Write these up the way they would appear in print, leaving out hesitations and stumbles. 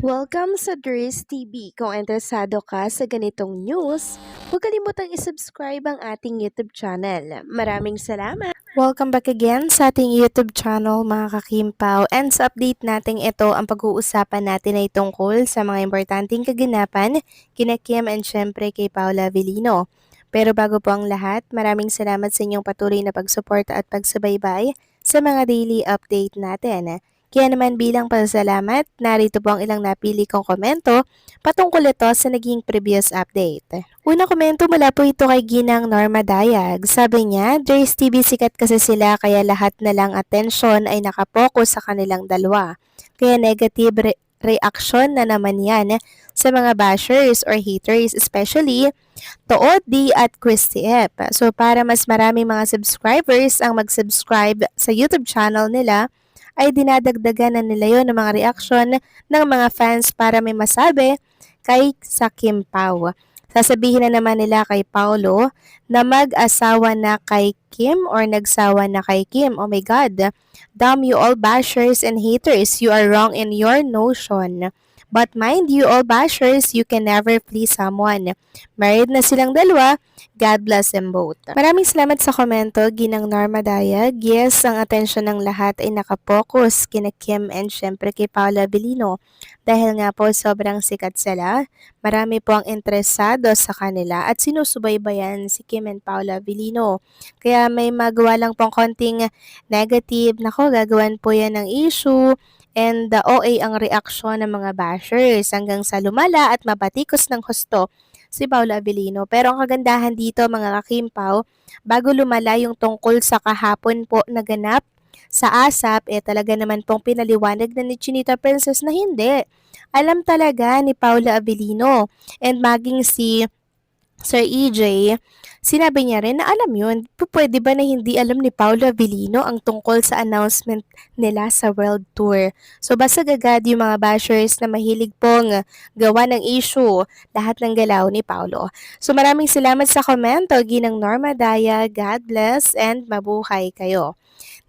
Welcome sa Dries TV. Kung interesado ka sa ganitong news, huwag kalimutang isubscribe ang ating YouTube channel. Maraming salamat! Welcome back again sa ating YouTube channel mga kakimpaw. And sa update natin ito, ang pag-uusapan natin ay tungkol sa mga importanteng kaganapan kina Kim and syempre kay Paula Avellino. Pero bago po ang lahat, maraming salamat sa inyong patuloy na pagsuporta at pagsubaybay sa mga daily update natin. Kaya naman bilang pasasalamat, narito po ang ilang napili kong komento patungkol ito sa naging previous update. Una komento mula po ito kay Ginang Norma Dayag. Sabi niya, Dries TV sikat kasi sila kaya lahat na lang atensyon ay nakapokus sa kanilang dalawa. Kaya negative reaction na naman yan sa mga bashers or haters, especially Tood D at Christy F. So para mas maraming mga subscribers ang mag-subscribe sa YouTube channel nila, ay dinadagdagan na nila yon ng mga reaksyon ng mga fans para may masabi kay sa Kim Pao. Sasabihin na naman nila kay Paulo na mag-asawa na kay Kim or nagsawa na kay Kim. Oh my God. Damn you all bashers and haters. You are wrong in your notion. But mind you all bashers, you can never please someone. Married na silang dalawa, God bless them both. Maraming salamat sa komento, Ginang Norma Dayag. Yes, ang atensyon ng lahat ay nakapokus kina Kim and syempre kay Paula Avellino. Dahil nga po sobrang sikat sila, marami po ang interesado sa kanila at sinusubaybayan si Kim and Paula Avellino. Kaya may magawa lang pong konting negative, nako gagawan po yan ng issue, and OA ang reaksyon ng mga bashers hanggang sa lumala at mabatikos ng husto si Paula Avellino. Pero ang kagandahan dito mga kakimpaw, bago lumala yung tungkol sa kahapon po na ganap sa ASAP, talaga naman pong pinaliwanag na ni Chinita Princess na hindi. Alam talaga ni Paula Avellino and maging si Sir EJ, sinabi niya rin na alam yun. Pwede ba na hindi alam ni Paula Avellino ang tungkol sa announcement nila sa World Tour? So basta agad yung mga bashers na mahilig pong gawa ng issue lahat ng galaw ni Paulo. So maraming salamat sa komento, Ginang Norma Daya, God bless and mabuhay kayo.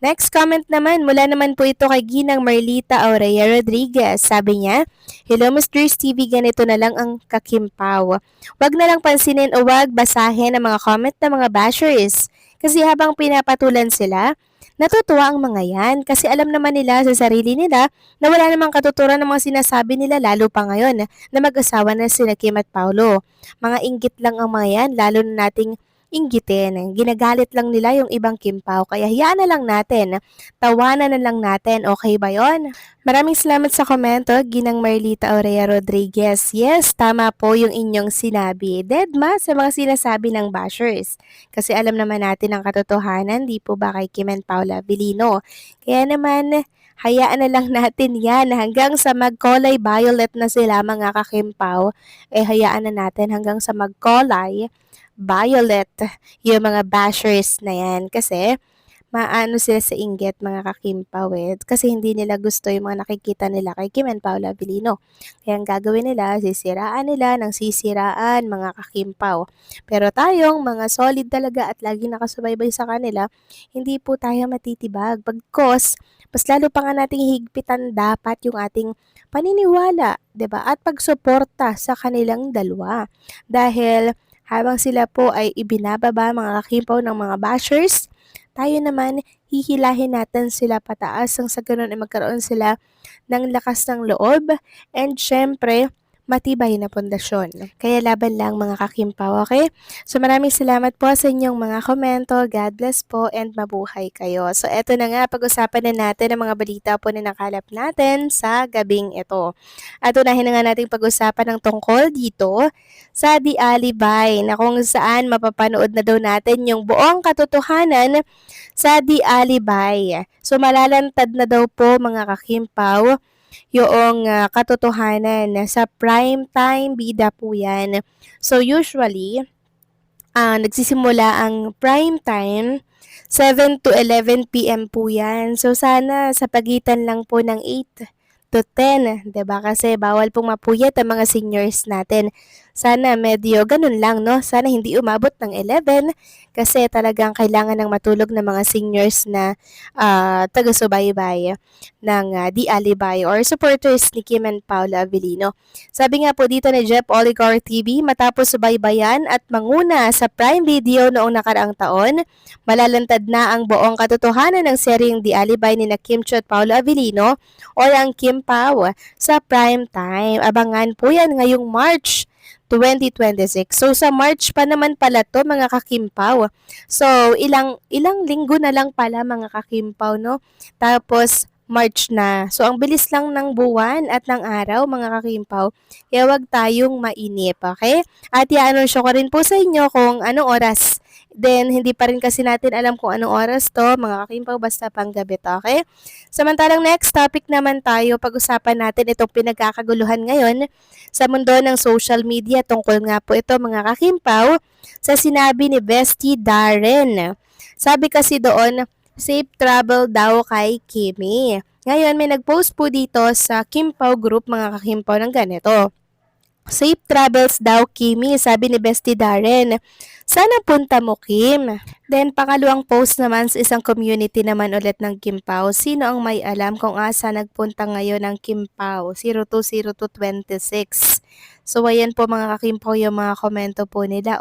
Next comment naman, mula naman po ito kay Ginang Marlita Aurea Rodriguez. Sabi niya, Hello Mr. TV, ganito na lang ang kakimpaw. Wag na lang pansinin o wag basahin ang mga comment ng mga bashers. Kasi habang pinapatulan sila, natutuwa ang mga yan kasi alam naman nila sa sarili nila na wala namang katuturan ng mga sinasabi nila lalo pa ngayon na mag-asawa na sina Kim at Paulo. Mga inggit lang ang mga yan, lalo na nating inggitin. Ginagalit lang nila yung ibang kimpaw. Kaya hiyaan na lang natin. Tawanan na lang natin. Okay ba yon? Maraming salamat sa komento, Ginang Marlita Aurea Rodriguez. Yes, tama po yung inyong sinabi. Deadma sa mga sinasabi ng bashers. Kasi alam naman natin ang katotohanan, di po ba kay Kim and Paula Avellino? Kaya naman, hayaan na lang natin yan hanggang sa mag-colay violet na sila mga kakimpaw. Hayaan na natin hanggang sa mag-colay violet yung mga bashers na yan kasi maano sila sa inggit mga kakimpaw kasi hindi nila gusto yung mga nakikita nila kay Kim and Paula Avellino. Kaya ang gagawin nila, sisiraan nila ng sisiraan mga kakimpaw. Pero tayong mga solid talaga at lagi nakasubaybay sa kanila, hindi po tayo matitibag. Pagkos, mas lalo pa nga nating higpitan dapat yung ating paniniwala, 'di ba? At pagsuporta sa kanilang dalawa. Dahil habang sila po ay ibinababa mga kakimpaw ng mga bashers, tayo naman hihilahin natin sila pataas ang sa ganun ay magkaroon sila ng lakas ng loob and syempre matibay na pundasyon. Kaya laban lang mga kakimpaw, okay? So maraming salamat po sa inyong mga komento. God bless po and mabuhay kayo. So eto na nga, pag-usapan na natin ang mga balita po na nakalap natin sa gabing ito. At unahin na nga natin pag-usapan ng tungkol dito sa The Alibay na kung saan mapapanood na daw natin yung buong katotohanan sa The Alibay. So malalantad na daw po mga kakimpaw yung katotohanan sa prime time bida po yan. So usually, nagsisimula ang prime time 7 to 11 p.m. po yan. So sana sa pagitan lang po ng 8 to 10, 'di ba? Kasi bawal pong mapuyat ang mga seniors natin Sana medyo ganun lang, no? Sana hindi umabot ng 11 kasi talagang kailangan ng matulog ng mga seniors na taga-subaybay ng Di Alibay or supporters ni Kim and Paula Avellino. Sabi nga po dito ni Jeff Oligar TV, matapos subaybayan at manguna sa Prime Video noong nakaraang taon, malalantad na ang buong katotohanan ng seryeng Di Alibay ni na Kim Chiu at Paula Avellino or ang Kim Pao sa prime time. Abangan po yan ngayong March 2026. So sa March pa naman pala to mga kakimpaw. So ilang linggo na lang pala mga kakimpaw, no? Tapos March na. So ang bilis lang ng buwan at ng araw mga kakimpaw. Kaya wag tayong mainip, okay? At i-anunsyo ko rin po sa inyo kung anong oras. Then hindi pa rin kasi natin alam kung anong oras to mga kakimpaw, basta panggabi to, okay? Samantalang next topic naman tayo, pag-usapan natin itong pinagkakaguluhan ngayon sa mundo ng social media. Tungkol nga po ito mga kakimpaw sa sinabi ni Bestie Darren. Sabi kasi doon, safe travel daw kay Kimi. Ngayon may nagpost po dito sa Kimpaw Group mga kakimpaw ng ganito. Safe travels daw, Kimi, sabi ni Bestie Darren. Sana punta mo, Kim. Then, pangalawang post naman sa isang community naman ulit ng Kimpao. Sino ang may alam kung asa nagpunta ngayon ng Kimpao? 020226. So, ayan po mga kakimpaw yung mga komento po nila.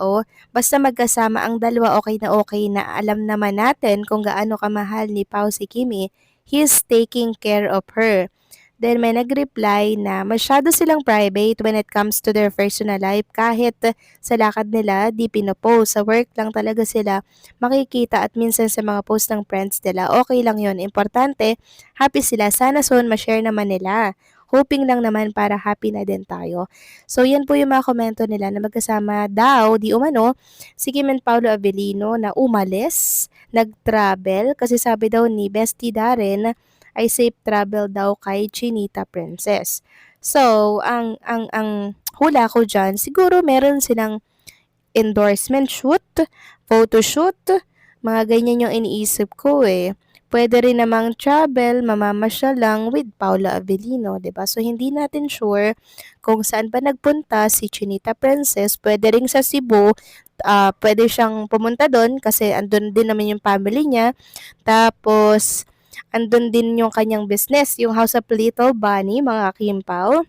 Basta magkasama ang dalawa, okay na alam naman natin kung gaano kamahal ni Pao si Kimi. He's taking care of her. Then may nag-reply na masyado silang private when it comes to their personal life kahit sa lakad nila di pinopost. Sa work lang talaga sila makikita at minsan sa mga post ng friends nila. Okay lang yon. Importante, happy sila. Sana soon ma-share naman nila. Hoping lang naman para happy na din tayo. So yan po yung mga komento nila na magkasama daw, di umano, si Kim and Paolo Avellino na umalis, nag-travel kasi sabi daw ni Bestie Darren ay safe travel daw kay Chinita Princess. So, ang hula ko dyan, siguro meron silang endorsement shoot, photo shoot, mga ganyan yung iniisip ko eh. Pwede rin namang travel, mamamasyal lang with Paula Avellino, 'di ba? So hindi natin sure kung saan pa nagpunta si Chinita Princess. Pwede rin sa Cebu, pwede siyang pumunta doon kasi andun din naman yung family niya. Tapos andun din yung kanyang business, yung House of Little Bunny, mga kimpaw,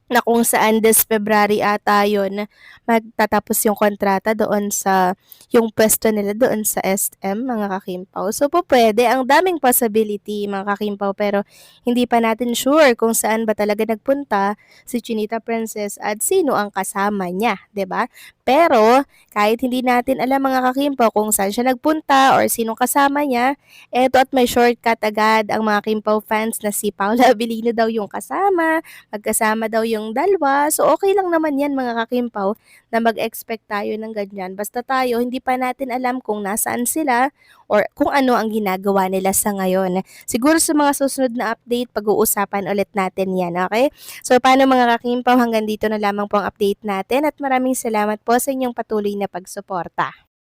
na kung saan this February ata yun, magtatapos yung kontrata doon sa, yung pwesto nila doon sa SM, mga kakimpaw. So, po pwede, ang daming possibility, mga kakimpaw, pero hindi pa natin sure kung saan ba talaga nagpunta si Chinita Princess at sino ang kasama niya, 'di ba? Pero, kahit hindi natin alam mga kakimpaw kung saan siya nagpunta or sino kasama niya, eto at may shortcut agad ang mga Kimpaw fans na si Paula Avellino daw yung kasama, magkasama daw yung dalawa. So, okay lang naman yan mga kakimpaw na mag-expect tayo ng ganyan. Basta tayo, hindi pa natin alam kung nasaan sila or kung ano ang ginagawa nila sa ngayon. Siguro sa mga susunod na update, pag-uusapan ulit natin yan, okay? So, paano mga kakimpaw, hanggang dito na lamang po ang update natin at maraming salamat po sa inyong patuloy na pagsuporta.